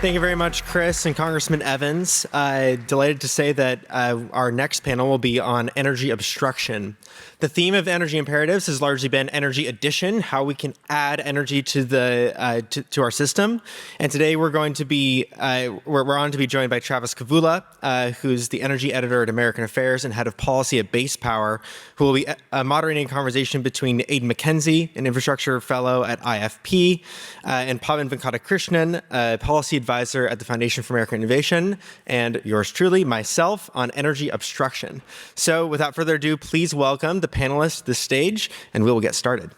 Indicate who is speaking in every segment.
Speaker 1: Thank you very much, Chris and Congressman Evans. Delighted to say that our next panel will be on energy obstruction. The theme of Energy Imperatives has largely been energy addition, how we can add energy to the to our system. And today we're going to be we're on to be joined by Travis Kavulla, who's the energy editor at American Affairs and head of policy at Base Power, who will be moderating a conversation between Aidan Mackenzie, an infrastructure fellow at IFP, and Pavan Venkatakrishnan, a policy advisor at the Foundation for American Innovation, and yours truly, myself, on energy obstruction. So without further ado, please welcome the panelists to the stage, and we will get started.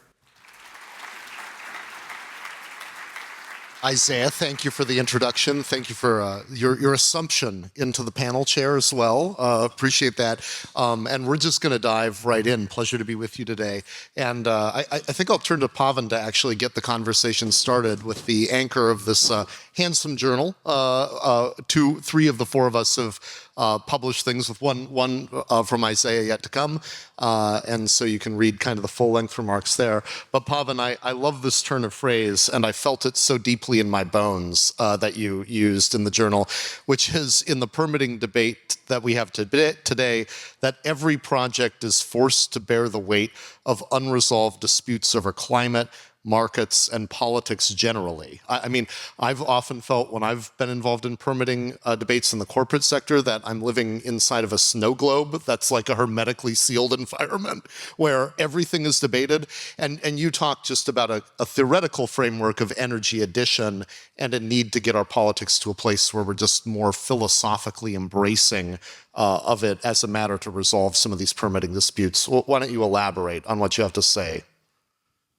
Speaker 2: Isaiah, thank you for the introduction. Thank you for your assumption into the panel chair as well. Appreciate that. And we're just going to dive right in. Pleasure to be with you today. And I think I'll turn to Pavan to actually get the conversation started with the anchor of this handsome journal. Three of the four of us have published things, with one from Isaiah yet to come. And so you can read kind of the full-length remarks there. But Pavan, I love this turn of phrase, and I felt it so deeply in my bones that you used in the journal, which is in the permitting debate that we have today, that every project is forced to bear the weight of unresolved disputes over climate, markets, and politics generally. I mean, I've often felt when I've been involved in permitting debates in the corporate sector that I'm living inside of a snow globe that's like a hermetically sealed environment where everything is debated. And you talked just about a theoretical framework of energy addition and a need to get our politics to a place where we're just more philosophically embracing of it as a matter to resolve some of these permitting disputes. Well, why don't you elaborate on what you have to say?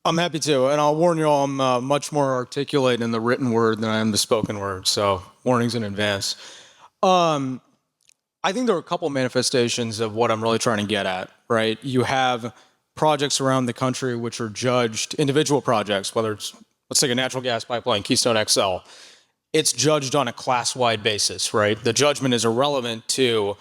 Speaker 3: I'm happy to, and I'll warn you all, I'm much more articulate in the written word than I am the spoken word, so warnings in advance. I think there are a couple manifestations of what I'm really trying to get at, right? You have projects around the country which are judged, individual projects, whether it's, let's take a natural gas pipeline, Keystone XL, it's judged on a class-wide basis, right? The judgment is irrelevant to,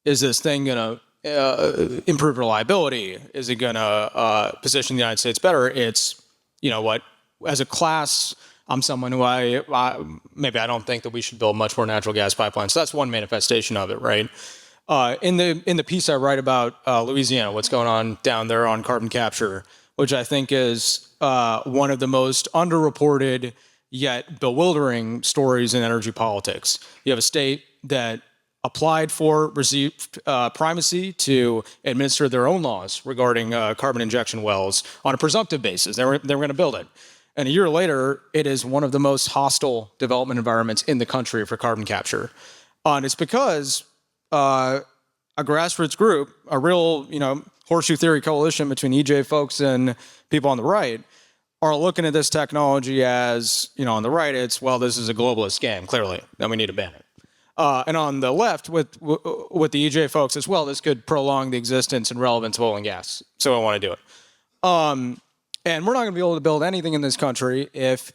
Speaker 3: is this thing gonna improve reliability? Is it going to position the United States better? It's, you know what, as a class, I'm someone who maybe I don't think that we should build much more natural gas pipelines. So that's one manifestation of it, right? In the piece I write about Louisiana, what's going on down there on carbon capture, which I think is one of the most underreported yet bewildering stories in energy politics. You have a state that applied for, received primacy to administer their own laws regarding carbon injection wells on a presumptive basis. They were going to build it. And a year later, it is one of the most hostile development environments in the country for carbon capture. And it's because a grassroots group, a real, horseshoe theory coalition between EJ folks and people on the right, are looking at this technology as, on the right, it's, well, this is a globalist scam, clearly, then we need to ban it. And on the left, with the EJ folks as well, this could prolong the existence and relevance of oil and gas. So I want to do it. And we're not going to be able to build anything in this country if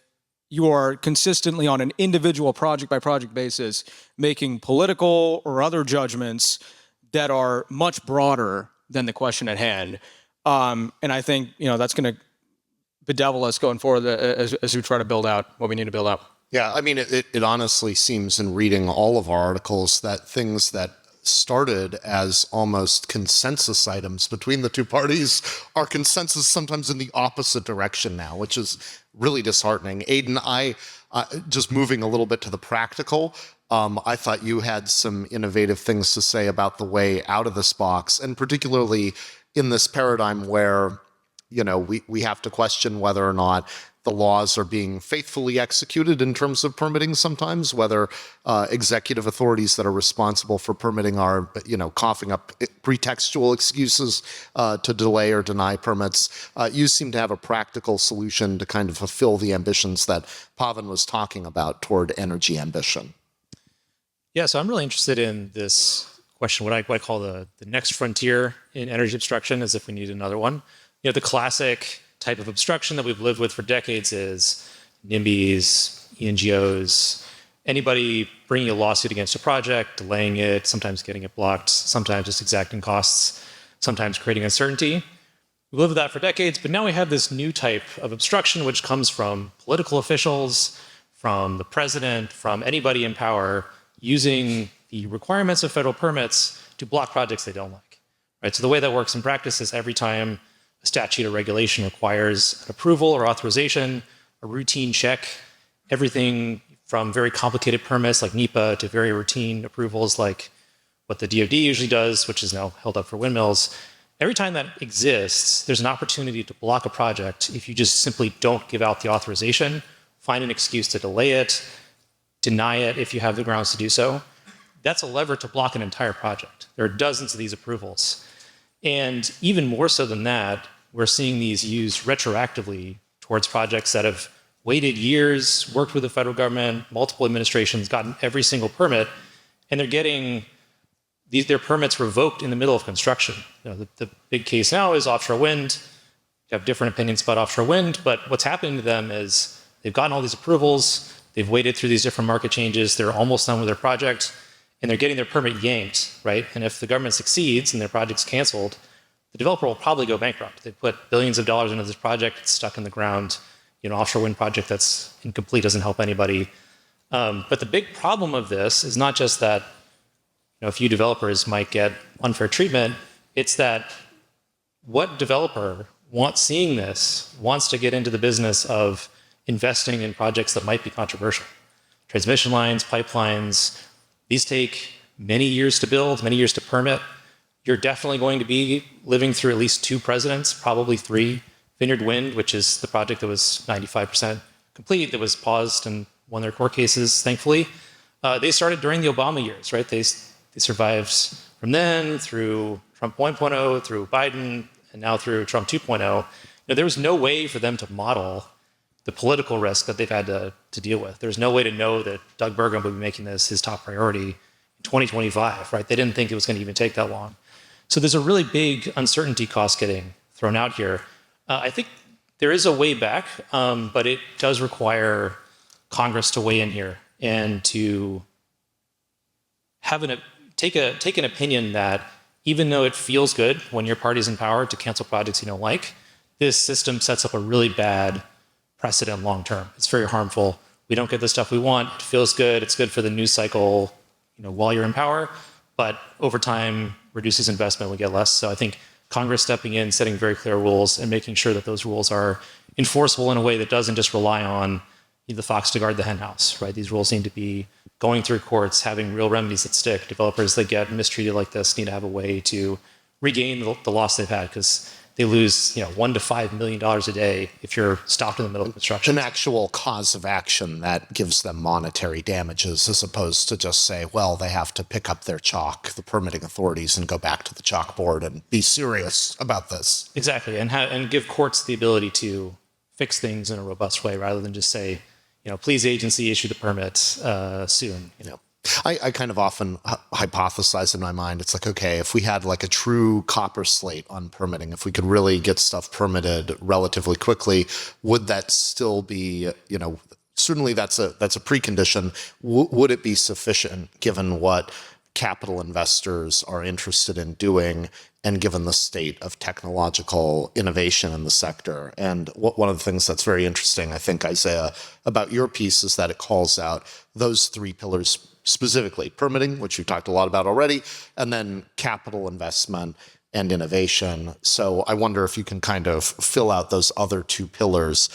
Speaker 3: you are consistently on an individual project-by-project basis making political or other judgments that are much broader than the question at hand. And I think that's going to bedevil us going forward as we try to build out what we need to build out.
Speaker 2: Yeah, I mean, it honestly seems in reading all of our articles that things that started as almost consensus items between the two parties are consensus sometimes in the opposite direction now, which is really disheartening. Aidan, just moving a little bit to the practical, I thought you had some innovative things to say about the way out of this box, and particularly in this paradigm where, we have to question whether or not the laws are being faithfully executed in terms of permitting sometimes, whether executive authorities that are responsible for permitting are, coughing up pretextual excuses to delay or deny permits. You seem to have a practical solution to kind of fulfill the ambitions that Pavan was talking about toward energy ambition.
Speaker 4: Yeah, so I'm really interested in this question, what I call the next frontier in energy obstruction, as if we need another one. The classic type of obstruction that we've lived with for decades is NIMBYs, ENGOs, anybody bringing a lawsuit against a project, delaying it, sometimes getting it blocked, sometimes just exacting costs, sometimes creating uncertainty. We've lived with that for decades, but now we have this new type of obstruction which comes from political officials, from the president, from anybody in power, using the requirements of federal permits to block projects they don't like, right? So the way that works in practice is every time a statute or regulation requires an approval or authorization, a routine check, everything from very complicated permits like NEPA to very routine approvals like what the DoD usually does, which is now held up for windmills. Every time that exists, there's an opportunity to block a project if you just simply don't give out the authorization, find an excuse to delay it, deny it if you have the grounds to do so. That's a lever to block an entire project. There are dozens of these approvals. And even more so than that, we're seeing these used retroactively towards projects that have waited years, worked with the federal government, multiple administrations, gotten every single permit, and they're getting their permits revoked in the middle of construction. You know, the big case now is offshore wind. You have different opinions about offshore wind, but what's happening to them is they've gotten all these approvals, they've waited through these different market changes, they're almost done with their project, and they're getting their permit yanked, right? And if the government succeeds and their project's canceled, the developer will probably go bankrupt. They put billions of dollars into this project, it's stuck in the ground. You know, offshore wind project that's incomplete doesn't help anybody. But the big problem of this is not just that a few developers might get unfair treatment, it's that what developer seeing this wants to get into the business of investing in projects that might be controversial. Transmission lines, pipelines, these take many years to build, many years to permit. You're definitely going to be living through at least 2 presidents, probably 3. Vineyard Wind, which is the project that was 95% complete, that was paused and won their court cases, thankfully. They started during the Obama years, right? They survived from then through Trump 1.0, through Biden, and now through Trump 2.0. There was no way for them to model the political risk that they've had to deal with. There's no way to know that Doug Burgum would be making this his top priority in 2025, right? They didn't think it was going to even take that long. So there's a really big uncertainty cost getting thrown out here. I think there is a way back, but it does require Congress to weigh in here and to have take an opinion that even though it feels good when your party's in power to cancel projects you don't like, this system sets up a really bad precedent long term. It's very harmful. We don't get the stuff we want. It feels good. It's good for the news cycle, while you're in power, but over time reduces investment. We get less. So I think Congress stepping in, setting very clear rules, and making sure that those rules are enforceable in a way that doesn't just rely on the fox to guard the hen house, right? These rules need to be going through courts, having real remedies that stick. Developers that get mistreated like this need to have a way to regain the loss they've had, because they lose $1 to $5 million a day if you're stopped in the middle of construction.
Speaker 2: An actual cause of action that gives them monetary damages, as opposed to just say, well, they have to pick up their chalk, the permitting authorities, and go back to the chalkboard and be serious about this.
Speaker 4: Exactly, and give courts the ability to fix things in a robust way rather than just say, please agency issue the permit soon.
Speaker 2: I kind of often hypothesize in my mind, it's like, okay, if we had like a true copper slate on permitting, if we could really get stuff permitted relatively quickly, would that still be, certainly that's a precondition. Would it be sufficient given what capital investors are interested in doing and given the state of technological innovation in the sector? And one of the things that's very interesting, I think, Isaiah, about your piece is that it calls out those 3 pillars specifically: permitting, which we've talked a lot about already, and then capital investment and innovation. So I wonder if you can kind of fill out those other 2 pillars,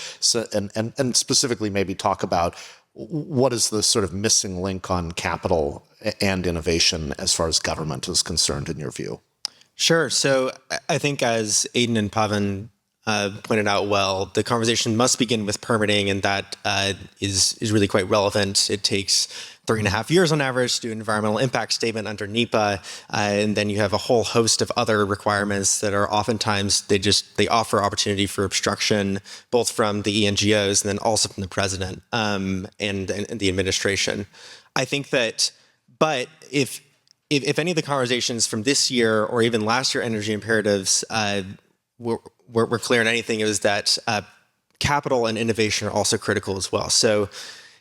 Speaker 2: and specifically maybe talk about what is the sort of missing link on capital and innovation as far as government is concerned, in your view?
Speaker 1: Sure. So I think, as Aidan and Pavan pointed out well, the conversation must begin with permitting, and that is really quite relevant. It takes 3.5 years on average to do an environmental impact statement under NEPA, and then you have a whole host of other requirements that are oftentimes they offer opportunity for obstruction, both from the ENGOs and then also from the president and the administration. I think that, but if any of the conversations from this year or even last year energy imperatives were clear in anything, it was that capital and innovation are also critical as well. So,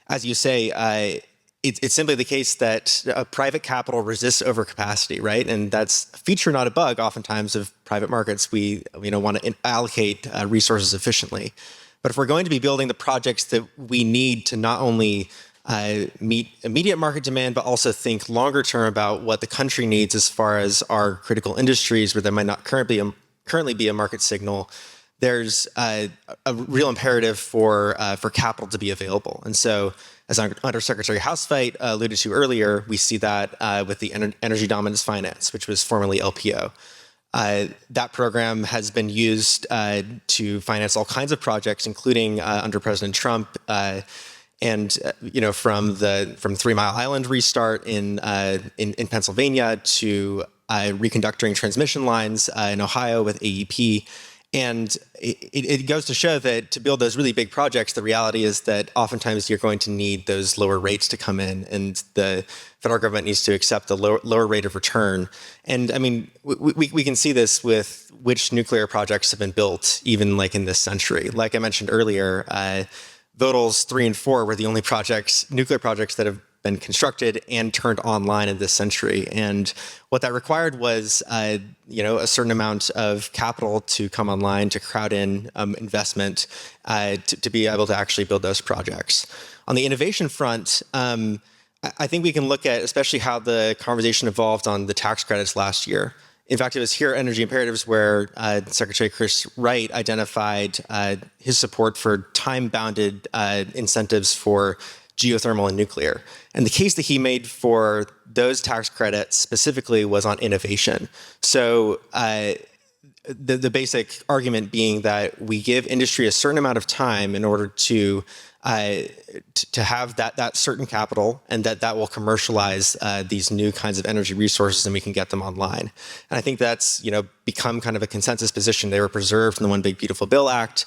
Speaker 1: as you say, it's simply the case that private capital resists overcapacity, right? And that's a feature, not a bug, oftentimes, of private markets. We want to allocate resources efficiently. But if we're going to be building the projects that we need to not only meet immediate market demand, but also think longer term about what the country needs as far as our critical industries where there might not currently be a market signal, there's a real imperative for capital to be available. And so, as Undersecretary Housefeld alluded to earlier, we see that with the Energy Dominance Finance, which was formerly LPO. That program has been used to finance all kinds of projects, including under President Trump, and from 3 Mile Island restart in Pennsylvania to reconductoring transmission lines in Ohio with AEP. And it goes to show that to build those really big projects, the reality is that oftentimes you're going to need those lower rates to come in, and the federal government needs to accept the lower rate of return. And I mean, we can see this with which nuclear projects have been built, even like in this century. Like I mentioned earlier, Vogtles 3 and 4 were the only nuclear projects that have been constructed and turned online in this century. And what that required was, a certain amount of capital to come online to crowd in investment to be able to actually build those projects. On the innovation front, I think we can look at especially how the conversation evolved on the tax credits last year. In fact, it was here at Energy Imperatives where Secretary Chris Wright identified his support for time-bounded incentives for geothermal and nuclear. And the case that he made for those tax credits specifically was on innovation. So the basic argument being that we give industry a certain amount of time in order to have that certain capital, and that will commercialize these new kinds of energy resources, and we can get them online. And I think that's become kind of a consensus position. They were preserved in the One Big Beautiful Bill Act,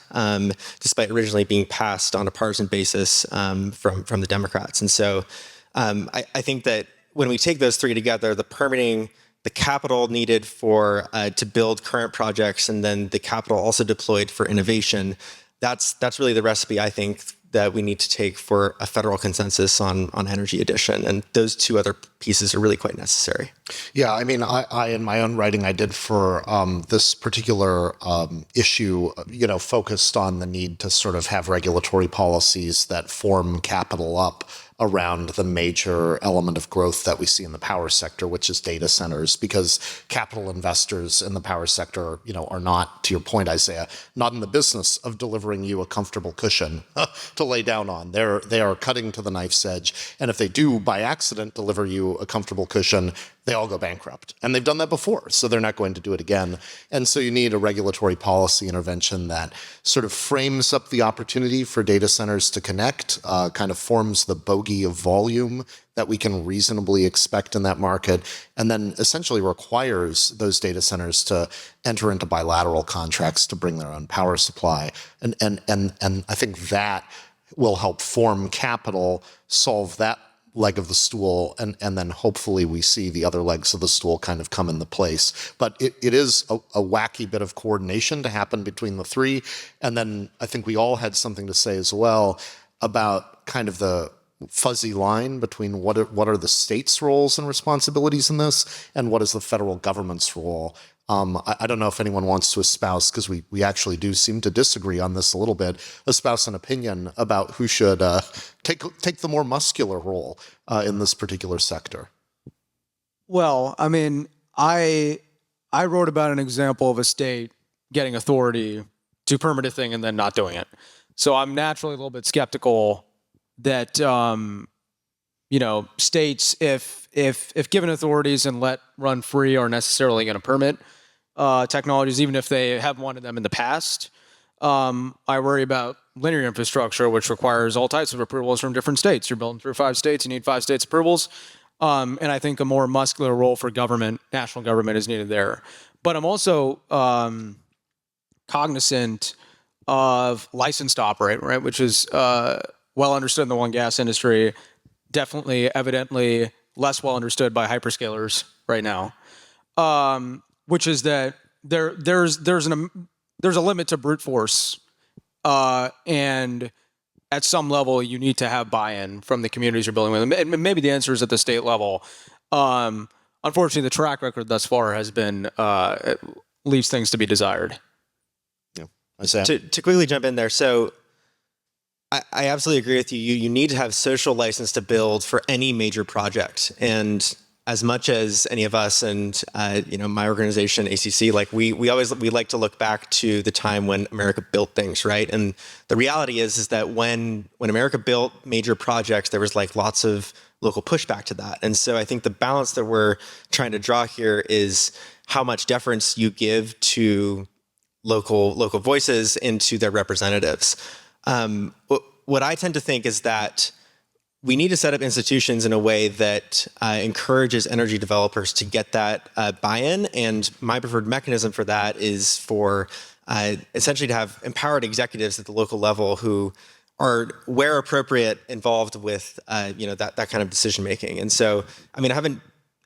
Speaker 1: despite originally being passed on a partisan basis from the Democrats. And so I think that when we take those three together, the permitting, the capital needed to build current projects, and then the capital also deployed for innovation, that's really the recipe, I think, that we need to take for a federal consensus on energy addition. And those two other pieces are really quite necessary.
Speaker 2: Yeah, I mean, I in my own writing, I did for this particular issue, focused on the need to sort of have regulatory policies that form capital up around the major element of growth that we see in the power sector, which is data centers, because capital investors in the power sector, are not, to your point, Isaiah, not in the business of delivering you a comfortable cushion to lay down on. They are cutting to the knife's edge. And if they do, by accident, deliver you a comfortable cushion, they all go bankrupt. And they've done that before, so they're not going to do it again. And so you need a regulatory policy intervention that sort of frames up the opportunity for data centers to connect, kind of forms the bogey of volume that we can reasonably expect in that market, and then essentially requires those data centers to enter into bilateral contracts to bring their own power supply. And I think that will help form capital, solve that leg of the stool, and then hopefully we see the other legs of the stool kind of come into place. But it is a wacky bit of coordination to happen between the three. And then I think we all had something to say as well about kind of the fuzzy line between what are the states' roles and responsibilities in this, and what is the federal government's role. I don't know if anyone wants to espouse, because we actually do seem to disagree on this a little bit, espouse an opinion about who should take the more muscular role in this particular sector.
Speaker 3: Well, I mean, I wrote about an example of a state getting authority to permit a thing and then not doing it. So I'm naturally a little bit skeptical that states, if given authorities and let run free, are necessarily going to permit technologies, even if they have wanted them in the past. I worry about linear infrastructure, which requires all types of approvals from different states. You're building through 5 states, you need 5 states approvals. And I think a more muscular role for government, national government, is needed there. But I'm also cognizant of license to operate, right, which is well understood in the oil and gas industry, definitely, evidently less well understood by hyperscalers right now. Which is that there's a limit to brute force, and at some level you need to have buy-in from the communities you're building with. And maybe the answer is at the state level. Unfortunately, the track record thus far has been leaves things to be desired.
Speaker 2: Yeah,
Speaker 1: to quickly jump in there. So I absolutely agree with you. You need to have social license to build for any major project. And as much as any of us and my organization ACC, like we like to look back to the time when America built things, right? And the reality is that when America built major projects, there was like lots of local pushback to that. And so I think the balance that we're trying to draw here is how much deference you give to local voices and to their representatives. What I tend to think is that we need to set up institutions in a way that encourages energy developers to get that buy-in. And my preferred mechanism for that is for essentially to have empowered executives at the local level who are, where appropriate, involved with that kind of decision making. And so, I mean, I haven't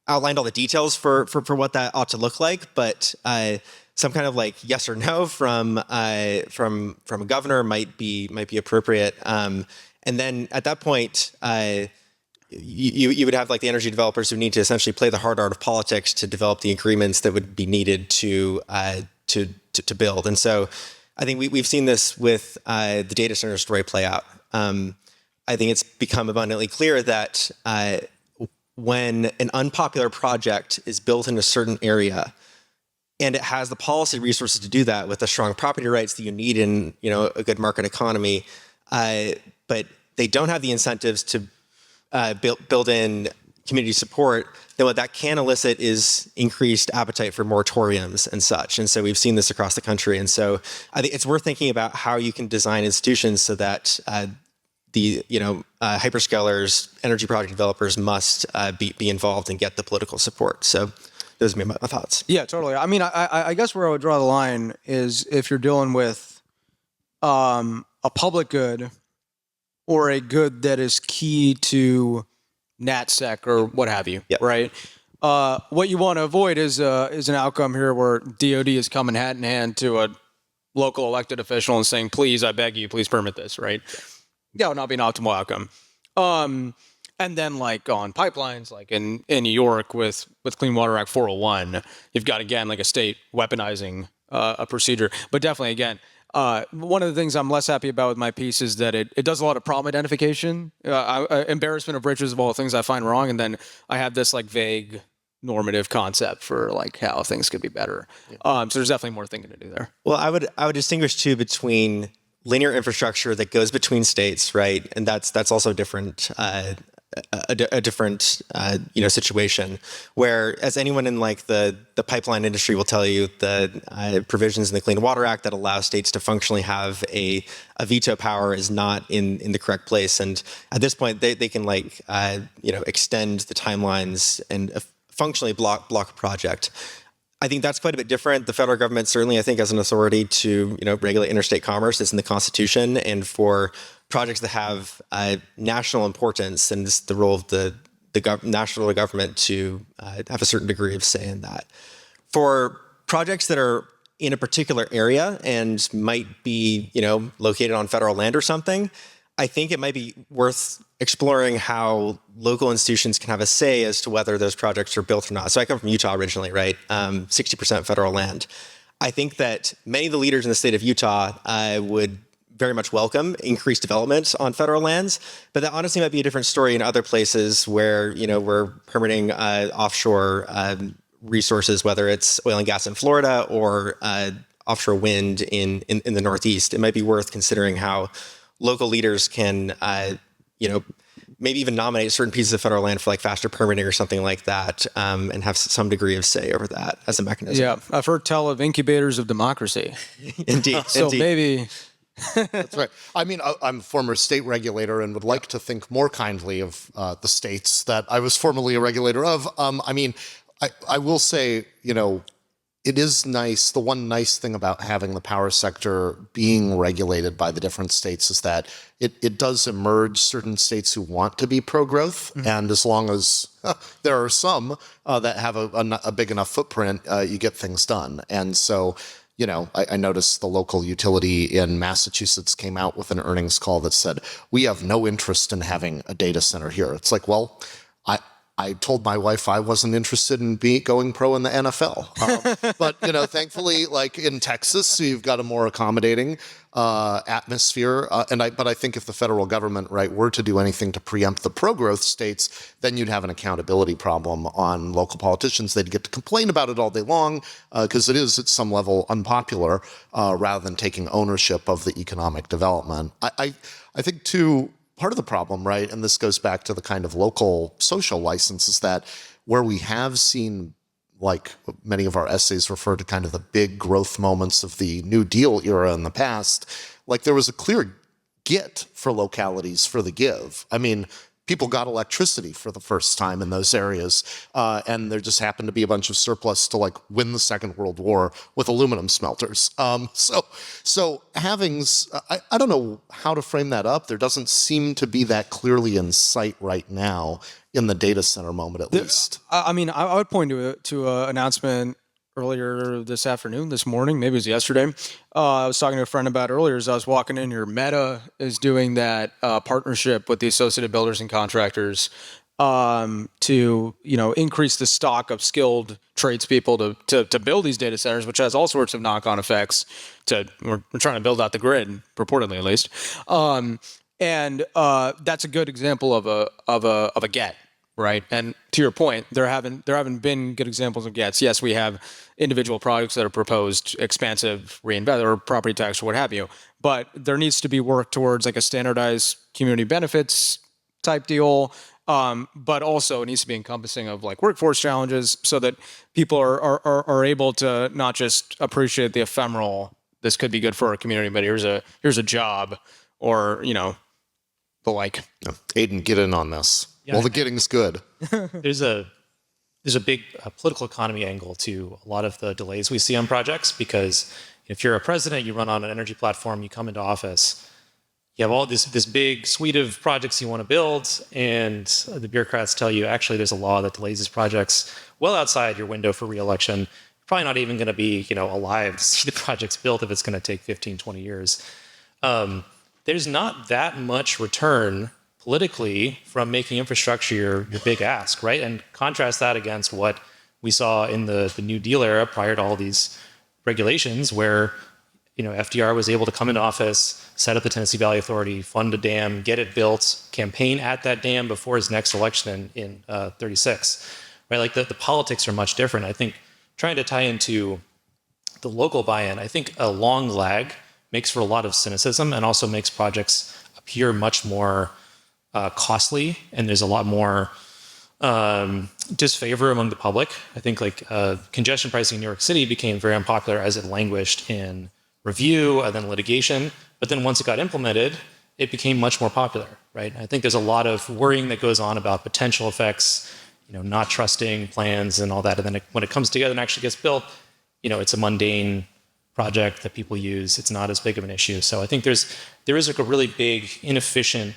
Speaker 1: outlined all the details for what that ought to look like, but some kind of like yes or no from a governor might be appropriate. And then at that point, you would have like the energy developers who need to essentially play the hard art of politics to develop the agreements that would be needed to build. And so I think we've seen this with the data center story play out. I think it's become abundantly clear that when an unpopular project is built in a certain area, and it has the policy resources to do that with the strong property rights that you need in a good market economy, but they don't have the incentives to build in community support, then what that can elicit is increased appetite for moratoriums and such. And so we've seen this across the country. And so I think it's worth thinking about how you can design institutions so that the hyperscalers, energy project developers must be involved and get the political support. So those are my thoughts.
Speaker 3: Yeah, totally. I mean, I guess where I would draw the line is if you're dealing with a public good or a good that is key to NatSec or what have you,
Speaker 1: yep.
Speaker 3: Right? What you want to avoid is an outcome here where DOD is coming hand in hand to a local elected official and saying, please, I beg you, please permit this, right? That would not be an optimal outcome. And then like on pipelines, like in New York with Clean Water Act 401, you've got, again, like a state weaponizing a procedure. But definitely, again, one of the things I'm less happy about with my piece is that it does a lot of problem identification, embarrassment of riches of all the things I find wrong. And then I have this like vague normative concept for like how things could be better. So there's definitely more thinking to do there.
Speaker 1: Well, I would distinguish too between linear infrastructure that goes between states, right? And that's also different. A different situation where, as anyone in like the pipeline industry will tell you, the provisions in the Clean Water Act that allow states to functionally have a veto power is not in the correct place. And at this point, they can like extend the timelines and functionally block a project. I think that's quite a bit different. The federal government certainly, I think, has an authority to regulate interstate commerce. It's in the Constitution, and for projects that have national importance, and it's the role of the national government to have a certain degree of say in that. For projects that are in a particular area and might be located on federal land or something, I think it might be worth exploring how local institutions can have a say as to whether those projects are built or not. So I come from Utah originally, right? 60% federal land. I think that many of the leaders in the state of Utah would very much welcome increased development on federal lands, but that honestly might be a different story in other places where we're permitting offshore resources, whether it's oil and gas in Florida or offshore wind in the Northeast. It might be worth considering how local leaders can, maybe even nominate certain pieces of federal land for like faster permitting or something like that, and have some degree of say over that as a mechanism.
Speaker 3: Yeah, I've heard tell of incubators of democracy.
Speaker 1: Indeed.
Speaker 3: So
Speaker 1: indeed.
Speaker 3: maybe.
Speaker 2: That's right. I mean, I'm a former state regulator and would like to think more kindly of the states that I was formerly a regulator of. I mean, I will say, it is nice. The one nice thing about having the power sector being regulated by the different states is that it does emerge certain states who want to be pro-growth. Mm-hmm. And as long as there are some that have a big enough footprint, you get things done. And so, I noticed the local utility in Massachusetts came out with an earnings call that said, we have no interest in having a data center here. It's like, well, I told my wife I wasn't interested in going pro in the NFL. But, thankfully, like in Texas, you've got a more accommodating atmosphere. But I think if the federal government, right, were to do anything to preempt the pro-growth states, then you'd have an accountability problem on local politicians. They'd get to complain about it all day long because it is at some level unpopular rather than taking ownership of the economic development. I think, too, part of the problem, right, and this goes back to the kind of local social license, is that where we have seen, like many of our essays refer to kind of the big growth moments of the New Deal era in the past, like there was a clear get for localities for the give. I mean, people got electricity for the first time in those areas, and there just happened to be a bunch of surplus to like win the Second World War with aluminum smelters. So having, I don't know how to frame that up. There doesn't seem to be that clearly in sight right now in the data center moment, at least.
Speaker 3: I mean, I would point to an announcement earlier this morning, maybe it was yesterday. I was talking to a friend about it earlier as I was walking in here. Meta is doing that partnership with the Associated Builders and Contractors to increase the stock of skilled tradespeople to build these data centers, which has all sorts of knock-on effects. We're trying to build out the grid, purportedly at least, and that's a good example of a get. Right. And to your point, there haven't been good examples of gets. Yes, we have individual projects that are proposed expansive reinvest or property tax or what have you. But there needs to be work towards like a standardized community benefits type deal. But also it needs to be encompassing of like workforce challenges so that people are able to not just appreciate the ephemeral, this could be good for our community, but here's a job or, the like.
Speaker 2: Aidan, get in on this.
Speaker 4: Yeah,
Speaker 2: well, the getting's good.
Speaker 4: There's a big political economy angle to a lot of the delays we see on projects, because if you're a president, you run on an energy platform, you come into office, you have all this big suite of projects you want to build, and the bureaucrats tell you, actually, there's a law that delays these projects well outside your window for re-election. You're probably not even going to be alive to see the projects built if it's going to take 15, 20 years. There's not that much return politically from making infrastructure your big ask, right? And contrast that against what we saw in the New Deal era prior to all these regulations, where FDR was able to come into office, set up the Tennessee Valley Authority, fund a dam, get it built, campaign at that dam before his next election in 36, right? Like the politics are much different. I think trying to tie into the local buy-in, I think a long lag makes for a lot of cynicism and also makes projects appear much more costly, and there's a lot more disfavor among the public. I think congestion pricing in New York City became very unpopular as it languished in review and then litigation. But then once it got implemented, it became much more popular, right? I think there's a lot of worrying that goes on about potential effects, not trusting plans and all that. And then when it comes together and actually gets built, it's a mundane project that people use. It's not as big of an issue. So I think there is like a really big inefficiency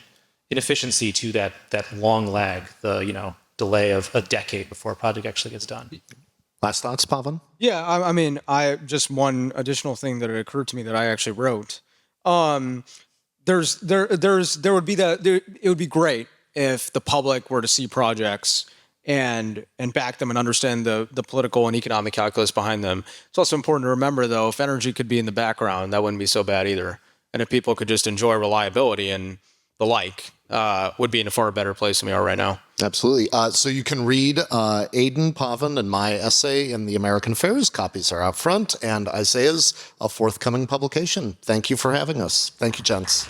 Speaker 4: to that long lag, the delay of a decade before a project actually gets done.
Speaker 2: Last thoughts, Pavan?
Speaker 3: Yeah, I mean, just one additional thing that occurred to me that I actually wrote. It would be great if the public were to see projects and back them and understand the political and economic calculus behind them. It's also important to remember, though, if energy could be in the background, that wouldn't be so bad either. And if people could just enjoy reliability and the like, would be in a far better place than we are right now.
Speaker 2: Absolutely. So you can read Aidan, Pavan, and my essay in the American Affairs. Copies are out front, and Isaiah's a forthcoming publication. Thank you for having us. Thank you, gents.